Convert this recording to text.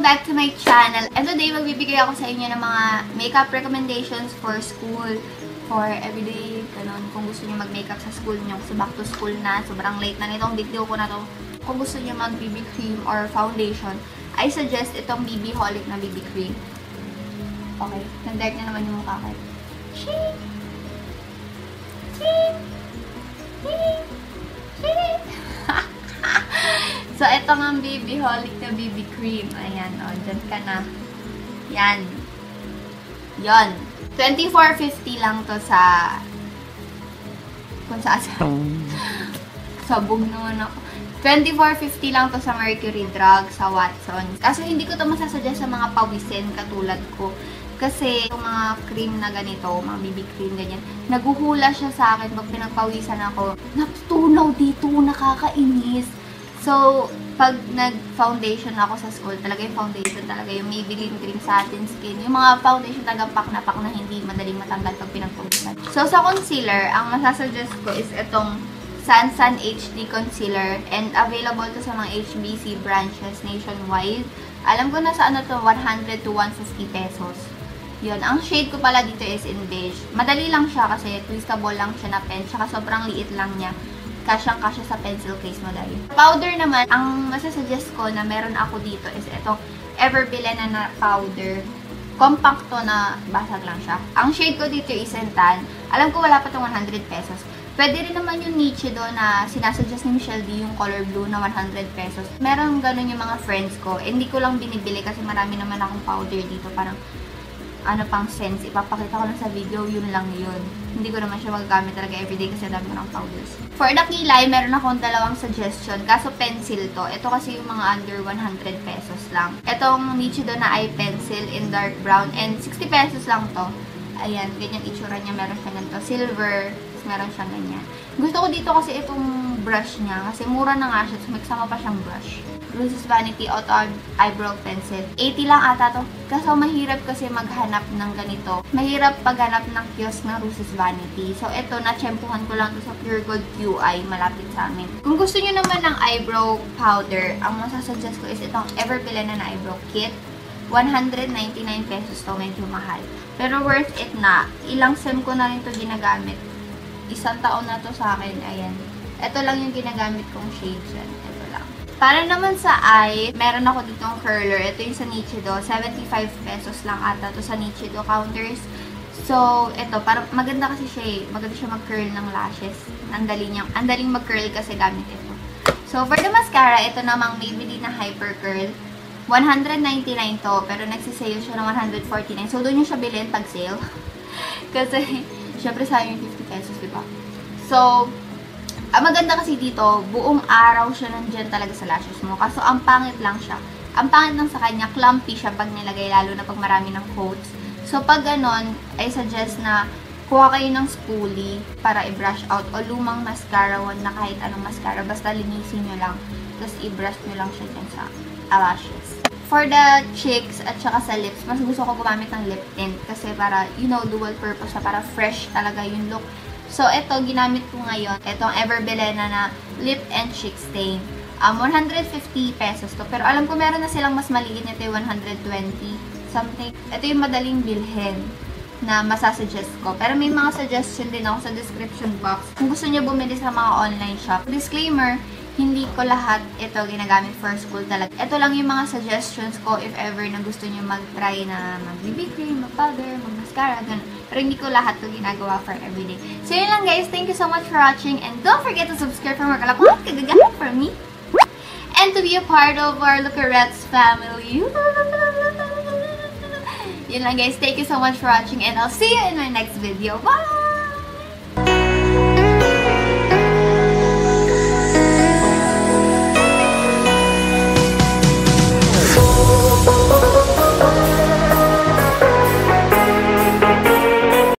back to my channel. And today, magbibigay ako sa inyo ng mga makeup recommendations for school, for everyday, ganun. Kung gusto niyo mag-makeup sa school niyo, kasi back to school na, sobrang late na nitong video ko na to. Kung gusto niyo mag-BB cream or foundation, I suggest itong BB Holic na BB cream. Okay, nag-dark na naman yung mukha ko. Shing! Shing! Shing! Shing! So, ito nga ang BB Holic na BB cream. Ayan, o. Dyan ka na. Yan. Yon. 24.50 lang to sa... Kung saan sa... Sabog naman ako. 24.50 lang to sa Mercury Drug, sa Watsons. Kaso hindi ko to masasuggest sa mga pawisin katulad ko. Kasi yung mga cream na ganito, mga BB cream ganyan, naguhula siya sa akin pag pinagpawisan ako. Natutunaw dito, nakakainis. So, pag nag-foundation ako sa school, talaga yung foundation talaga yung Maybelline Cream Satin Skin. Yung mga foundation talaga pak na hindi madaling matanggal pag pinagpawisan. So, sa concealer, ang masasuggest ko is itong Sansan HD Concealer and available to sa mga HBC branches nationwide. Alam ko na sa ano to, 100 to 150 pesos. Yun. Ang shade ko pala dito is in beige. Madali lang siya kasi twistable lang siya na pen, tsaka sobrang liit lang niya. Kasyang-kasya sa pencil case mo dahil. Powder naman, ang masasuggest ko na meron ako dito is itong Everbilena na powder. Compact to na basag lang siya. Ang shade ko dito is in tan. Alam ko wala pa itong 100 pesos. Pwede rin naman yung Nichido na sinasuggest ni Michelle D, yung color blue na 100 pesos. Meron ganun yung mga friends ko. Hindi ko lang binibili kasi marami naman akong powder dito. Parang ano pang sense, ipapakita ko lang sa video, yun lang yun. Hindi ko naman siya magagamit talaga everyday kasi dami ko ng powders. For the kilay, meron akong dalawang suggestion. Kaso pencil to. Ito kasi yung mga under 100 pesos lang. Itong Nichido na eye pencil in dark brown and 60 pesos lang to. Ayan, ganyan itsura niya. Meron siya ganito. Silver. Meron siyang ganyan. Gusto ko dito kasi itong brush niya. Kasi mura na nga siya. So, may kasama pa siyang brush. Lucis Vanity Auto Eyebrow Pencil. 80 lang ata to. Kaso mahirap kasi maghanap ng ganito. Mahirap paghanap ng kiosk ng Lucis Vanity. So, ito, na-tsempuhan ko lang to sa Pure Gold QI. Malapit sa amin. Kung gusto nyo naman ng eyebrow powder, ang masasuggest ko is itong Everbilena na eyebrow kit. 199 pesos to. Medyo mahal. Pero worth it na. Ilang sem ko na rin to ginagamit. Isang taon na to sa akin. Ayan. Ito lang yung ginagamit kong shade dyan. Ito lang. Para naman sa eye, meron ako ditong curler. Ito yung sa Nichido. 75 pesos lang ata to sa Nichido counters. So, ito. Parang maganda kasi siya eh. Maganda siya mag-curl ng lashes. Andaling mag-curl kasi gamit ito. So, for the mascara, ito namang Maybelline na Hyper Curl. 199 to. Pero nagsisale siya ng 149. So, doon yung siya bilhin pag sale. Kasi, syempre sayang yung 50 pesos, diba? So, ang maganda kasi dito, buong araw siya nandyan talaga sa lashes mo. Kaso, ang pangit lang siya. Ang pangit lang sa kanya, clumpy siya pag nilagay, lalo na pag marami ng coats. So, pag ganon, I suggest na kuha kayo ng spoolie para i-brush out o lumang mascara, na kahit anong mascara. Basta linisin nyo lang. Tapos, i-brush nyo lang siya dyan sa lashes. For the cheeks at saka sa lips, mas gusto ko gumamit ng lip tint kasi para, you know, dual purpose siya, para fresh talaga yung look. So, ito, ginamit ko ngayon, itong Everbilena na lip and cheek stain. 150 pesos to. Pero alam ko meron na silang mas maliit nito yung 120 something. Ito yung madaling bilhin na masasuggest ko. Pero may mga suggestion din ako sa description box kung gusto niyo bumili sa mga online shop. Disclaimer, hindi ko lahat ito ginagamit for school talaga. Ito lang yung mga suggestions ko if ever na gusto nyo mag-try na mag-BB cream, mag-powder, mag-mascara, ganun. Pero hindi ko lahat ito ginagawa for everyday. So yun lang guys, thank you so much for watching and don't forget to subscribe for more kalakuhan kagagahan from me. And to be a part of our Lucarettes family. Yun lang guys, thank you so much for watching and I'll see you in my next video. Bye!